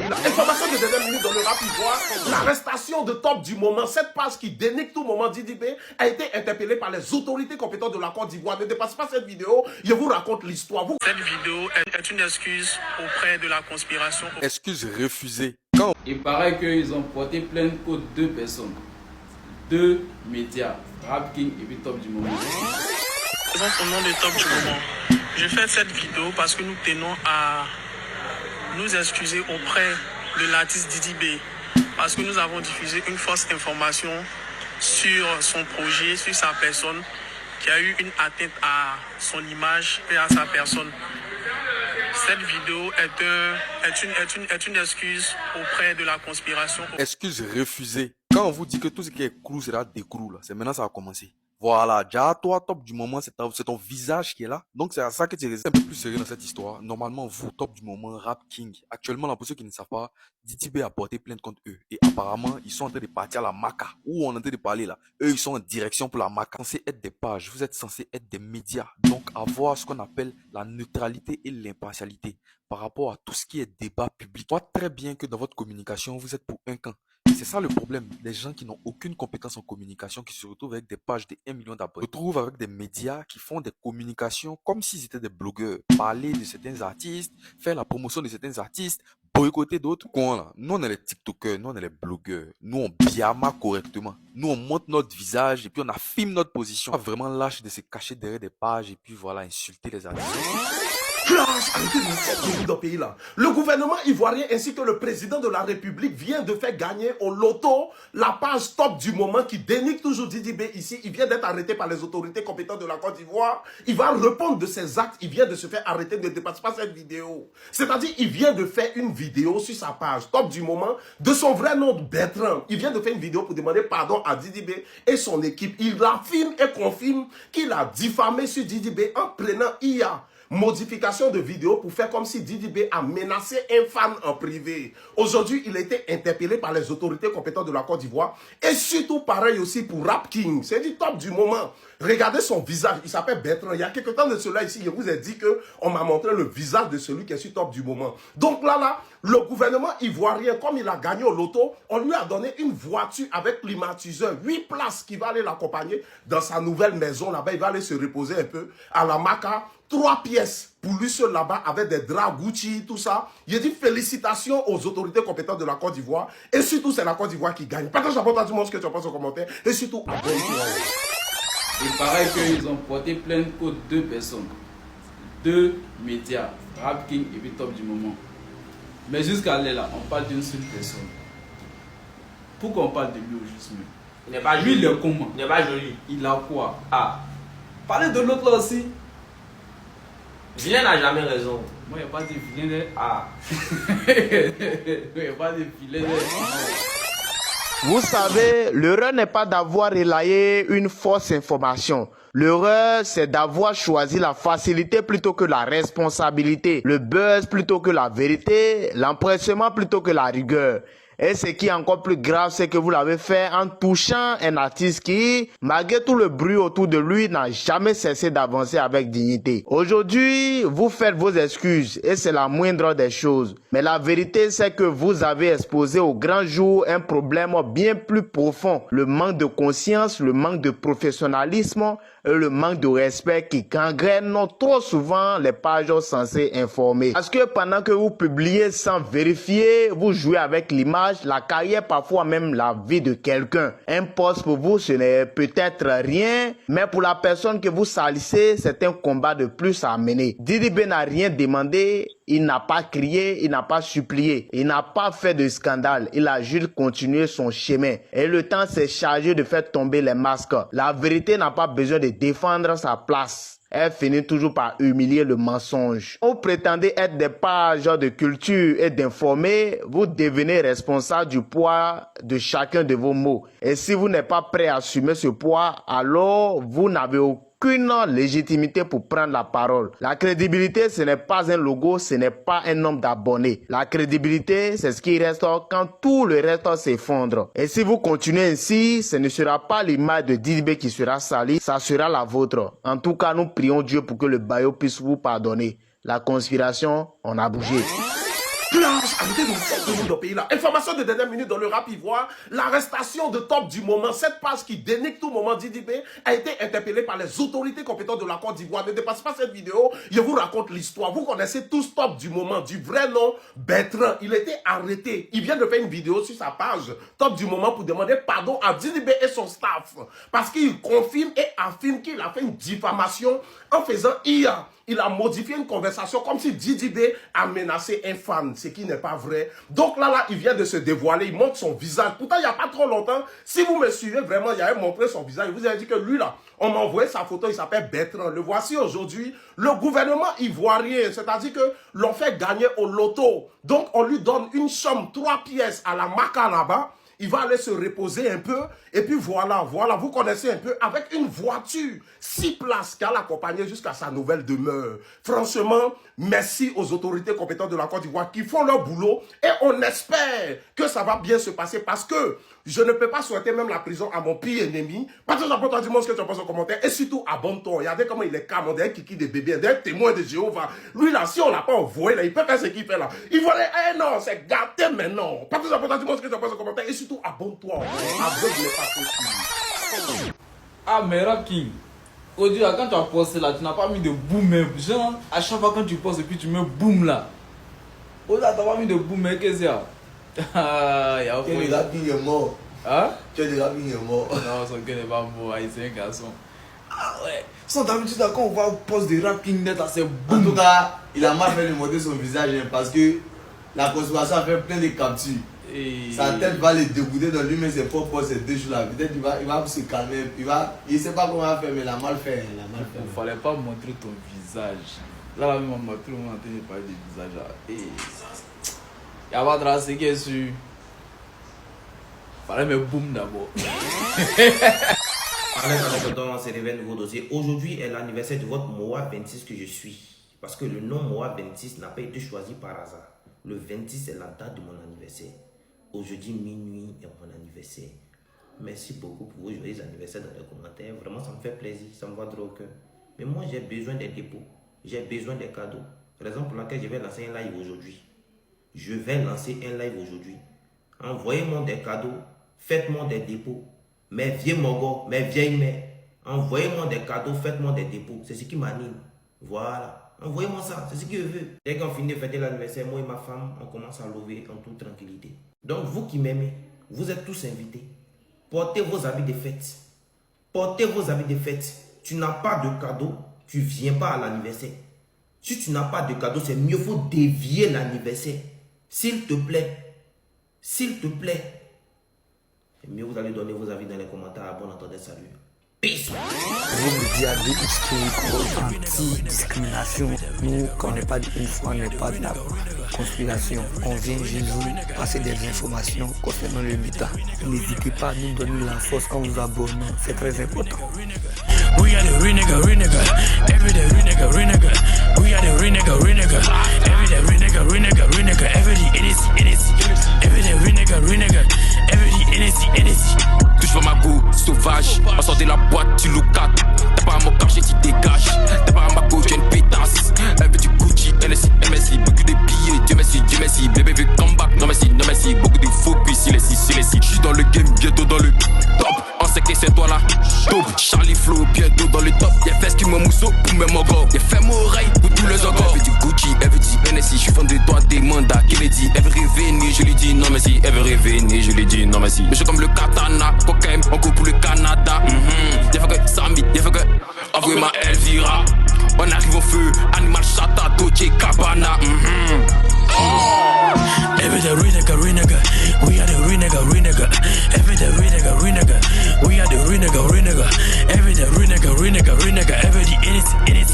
pays là. Information de dernière minute dans le rap ivoire. L'arrestation de Top du moment. Cette page qui dénigre tout moment Didi B a été interpellée par les autorités compétentes de la Côte d'Ivoire. Ne dépassez pas cette vidéo. Je vous raconte l'histoire. Cette vidéo est une excuse auprès de la conspiration. Excuse refusée. Il paraît qu'ils ont porté plainte contre 2 personnes, 2 médias, Rap King et puis Top du moment. Présente au nom de Top du moment. Je fais cette vidéo parce que nous tenons à nous excuser auprès de l'artiste Didi B. Parce que nous avons diffusé une fausse information sur son projet, sur sa personne, qui a eu une atteinte à son image et à sa personne. Cette vidéo est une excuse auprès de la conspiration. Excuse refusée. Quand on vous dit que tout ce qui est crew sera décroule, c'est maintenant ça a commencé. Voilà, déjà toi, Top du moment, c'est ton visage qui est là. Donc c'est à ça que tu es un peu plus sérieux dans cette histoire. Normalement, vous, Top du moment, Rap King, actuellement, là, pour ceux qui ne savent pas, Didi B a porté plainte contre eux. Et apparemment, ils sont en train de partir à la Maca. Où on est en train de parler là. Eux, ils sont en direction pour la Maca. Censés être des pages, vous êtes censés être des médias. Donc avoir ce qu'on appelle la neutralité et l'impartialité par rapport à tout ce qui est débat public. Je vois très bien que dans votre communication, vous êtes pour un camp. C'est ça le problème, des gens qui n'ont aucune compétence en communication, qui se retrouvent avec des pages de 1 million d'abonnés, se retrouvent avec des médias qui font des communications comme s'ils étaient des blogueurs, parler de certains artistes, faire la promotion de certains artistes, boycotter d'autres. Nous on est les TikTokers, nous on est les blogueurs, nous on biama correctement, nous on montre notre visage et puis on affirme notre position. Pas vraiment lâche de se cacher derrière des pages et puis voilà, insulter les artistes. Flash, arrêtez de nous faire courir dans le pays là. Le gouvernement ivoirien ainsi que le président de la République vient de faire gagner au loto la page Top du moment qui dénigre toujours Didi B ici. Il vient d'être arrêté par les autorités compétentes de la Côte d'Ivoire. Il va répondre de ses actes. Il vient de se faire arrêter. Ne dépasse pas cette vidéo. C'est-à-dire, il vient de faire une vidéo sur sa page Top du moment de son vrai nom Bertrand. Il vient de faire une vidéo pour demander pardon à Didi B et son équipe. Il affirme et confirme qu'il a diffamé sur Didi B en prenant IA. Modification de vidéo pour faire comme si Didi B a menacé un fan en privé. Aujourd'hui, il a été interpellé par les autorités compétentes de la Côte d'Ivoire et surtout pareil aussi pour Rap King. C'est du Top du moment. Regardez son visage, il s'appelle Bertrand. Il y a quelques temps de cela ici, je vous ai dit que on m'a montré le visage de celui qui est sur Top du moment. Donc là, le gouvernement ivoirien, comme il a gagné au loto, on lui a donné une voiture avec climatiseur, 8 places qui va aller l'accompagner dans sa nouvelle maison là-bas. Il va aller se reposer un peu à la Maca. 3 pièces pour lui seul là-bas avec des draps Gucci, tout ça. Il dit félicitations aux autorités compétentes de la Côte d'Ivoire. Et surtout, c'est la Côte d'Ivoire qui gagne. Partage à votre ce que tu en penses en commentaire. Et surtout, abonne-toi. Il paraît qu'ils ont porté plainte contre 2 personnes, 2 médias, Rap King et puis Top du moment. Mais jusqu'à là, on parle d'une seule personne. Pourquoi on parle de lui au juste mieux? Il n'est pas lui, joli. il est comment? Il n'est pas joli. Il a quoi? Ah, parlez de l'autre là aussi. Vilain n'a jamais raison. Moi, il n'y a pas de vilain là. Ah. Il n'y a pas de vilain là. Vous savez, l'erreur n'est pas d'avoir relayé une fausse information. L'erreur, c'est d'avoir choisi la facilité plutôt que la responsabilité, le buzz plutôt que la vérité, l'empressement plutôt que la rigueur. Et ce qui est encore plus grave, c'est que vous l'avez fait en touchant un artiste qui, malgré tout le bruit autour de lui, n'a jamais cessé d'avancer avec dignité. Aujourd'hui, vous faites vos excuses et c'est la moindre des choses. Mais la vérité, c'est que vous avez exposé au grand jour un problème bien plus profond. Le manque de conscience, le manque de professionnalisme et le manque de respect qui gangrène trop souvent les pages censées informer. Parce que pendant que vous publiez sans vérifier, vous jouez avec l'image, la carrière, parfois même la vie de quelqu'un. Un poste pour vous, ce n'est peut-être rien, mais pour la personne que vous salissez, c'est un combat de plus à mener. Didi B n'a rien demandé, il n'a pas crié, il n'a pas supplié, il n'a pas fait de scandale, il a juste continué son chemin. Et le temps s'est chargé de faire tomber les masques. La vérité n'a pas besoin de défendre sa place. Elle finit toujours par humilier le mensonge. Vous prétendez être des pages de culture et d'informer, vous devenez responsable du poids de chacun de vos mots. Et si vous n'êtes pas prêt à assumer ce poids, alors vous n'avez aucune légitimité pour prendre la parole. La crédibilité, ce n'est pas un logo, ce n'est pas un nombre d'abonnés. La crédibilité, c'est ce qui reste quand tout le reste s'effondre. Et si vous continuez ainsi, ce ne sera pas l'image de Didi B qui sera salie, ça sera la vôtre. En tout cas, nous prions Dieu pour que le Bayo puisse vous pardonner. La conspiration, on a bougé. Lâche, arrêtez de vous faire de nous dans le pays là. Information de dernière minute dans le rap ivoire. L'arrestation de Top du moment. Cette page qui dénigre tout moment Didi B a été interpellée par les autorités compétentes de la Côte d'Ivoire. Ne dépassez pas cette vidéo. Je vous raconte l'histoire. Vous connaissez tous Top du moment, du vrai nom Bertrand. Il était arrêté. Il vient de faire une vidéo sur sa page Top du moment pour demander pardon à Didi B et son staff. Parce qu'il confirme et affirme qu'il a fait une diffamation en faisant IA. Il a modifié une conversation comme si Didi B a menacé un fan, ce qui n'est pas vrai. Donc là, il vient de se dévoiler, il montre son visage. Pourtant, il n'y a pas trop longtemps, si vous me suivez vraiment, il avait montré son visage. Il vous a dit que lui là, on m'a envoyé sa photo, il s'appelle Bertrand. Le voici aujourd'hui. Le gouvernement ivoirien, c'est-à-dire que l'on fait gagner au loto. Donc, on lui donne une somme, 3 pièces à la maca là-bas. Il va aller se reposer un peu. Et puis voilà, vous connaissez un peu. Avec une voiture, 6 places qui a l'accompagné jusqu'à sa nouvelle demeure. Franchement, merci aux autorités compétentes de la Côte d'Ivoire qui font leur boulot. Et on espère que ça va bien se passer parce que je ne peux pas souhaiter même la prison à mon pire ennemi. Parce que j'apporte dis-moi ce que tu penses en commentaire. Et surtout, abonne-toi. Regardez comment il est calme. On dirait Kiki des bébés. On dirait témoin de Jéhovah. Lui là, si on l'a pas envoyé là, il peut faire ce qu'il fait là. Il va dire, eh non, c'est gâté maintenant. Parce que j'apporte dis-moi ce que tu penses en commentaire. Et surtout, abonne-toi. Aveugle pas possible. Ah, mais Rap King, aujourd'hui, quand tu as posté là, tu n'as pas mis de boom même. Genre, à chaque fois quand tu postes et puis tu mets boom là. Aujourd'hui, tu n'as pas mis de boom, mais qu'est-ce qu'il y a? Il y a le Rap King est mort. Hein? Le Rap King est mort. Non, son gars n'est pas mort, c'est un garçon. Ah ouais. Sans d'habitude, quand on voit un poste de Rap King net, c'est boum. En tout cas, il a mal fait de montrer son visage hein, parce que la conspiration a fait plein de captures. Et... sa tête va le dégoûter dans lui, mais ses propres ces 2 jours là. Peut-être qu'il va se calmer. Il ne sait pas comment il va faire, mais il a mal fait. Il ne fallait pas montrer ton visage. Là, même, tout le monde a entendu parler du visage là. Et... il y a pas de race qui est sûr. Il fallait mettre boum d'abord. On se réveille un nouveau dossier. Aujourd'hui est l'anniversaire de votre Moa 26 que je suis. Parce que le nom Moa 26 n'a pas été choisi par hasard. Le 26 est la date de mon anniversaire. Aujourd'hui, minuit est mon anniversaire. Merci beaucoup pour vos joyeux anniversaires dans les commentaires. Vraiment, ça me fait plaisir, ça me va droit au cœur. Mais moi, j'ai besoin des dépôts. J'ai besoin des cadeaux. Raison pour laquelle je vais lancer un live aujourd'hui. Je vais lancer un live aujourd'hui. Envoyez-moi des cadeaux. Faites-moi des dépôts. Mes vieux mogos, mes vieilles mères. Envoyez-moi des cadeaux. Faites-moi des dépôts. C'est ce qui m'anime. Voilà. Envoyez-moi ça, c'est ce que je veux. Dès qu'on finit de fêter l'anniversaire, moi et ma femme, on commence à lever en toute tranquillité. Donc vous qui m'aimez, vous êtes tous invités. Portez vos habits de fête. Portez vos habits de fête. Tu n'as pas de cadeau, tu ne viens pas à l'anniversaire. Si tu n'as pas de cadeau, c'est mieux, faut dévier l'anniversaire. S'il te plaît. S'il te plaît. C'est mieux, vous allez donner vos avis dans les commentaires. Bon entendez, salut. Peace. Vous médias de anti-discrimination. Nous, quand on n'est pas d'une foi, on n'est pas de la conspiration. On vient juste vous passer des informations concernant le méta. N'hésitez pas à nous donner la force en vous abonnant. C'est très important. We are the real nigga, every day real nigga, we are the real nigga, every day real nigga, every day NSC, every day real nigga, every day NSC. Touche pas ma go, sauvage, on sort de la boîte, tu loucates. T'as pas à mon cachet, tu dégages. T'as pas à ma go, j'ai une pétasse. Elle veut du Gucci, NSC, MSI, beaucoup de billets, Dieu merci, bébé veut come back, non merci, beaucoup de faux puis si les j'suis dans le game, bientôt dans le top. On sait que c'est toi là, top. Charlie Flow, bientôt dans le top. Y'a fesses qui me mousseau pour mes mogos. Y'a fait mon oreille pour tous les ogos. Elle veut du Gucci, elle veut du NSI. J'suis fan de toi, des mandats, qui les dit. Elle veut revenir, je lui dis non merci. Elle veut revenir, je lui dis non merci. Mais je suis comme le katana, cocaine, on court pour le Canada. Y'a fait que Sami, y'a fait que envoyez ma Elvira. On arrive au feu, Animal Chata, Dolce Cabana. Every day real nigga, we are the real nigga, every day real nigga, we are the real nigga, every day real nigga, every day NSC.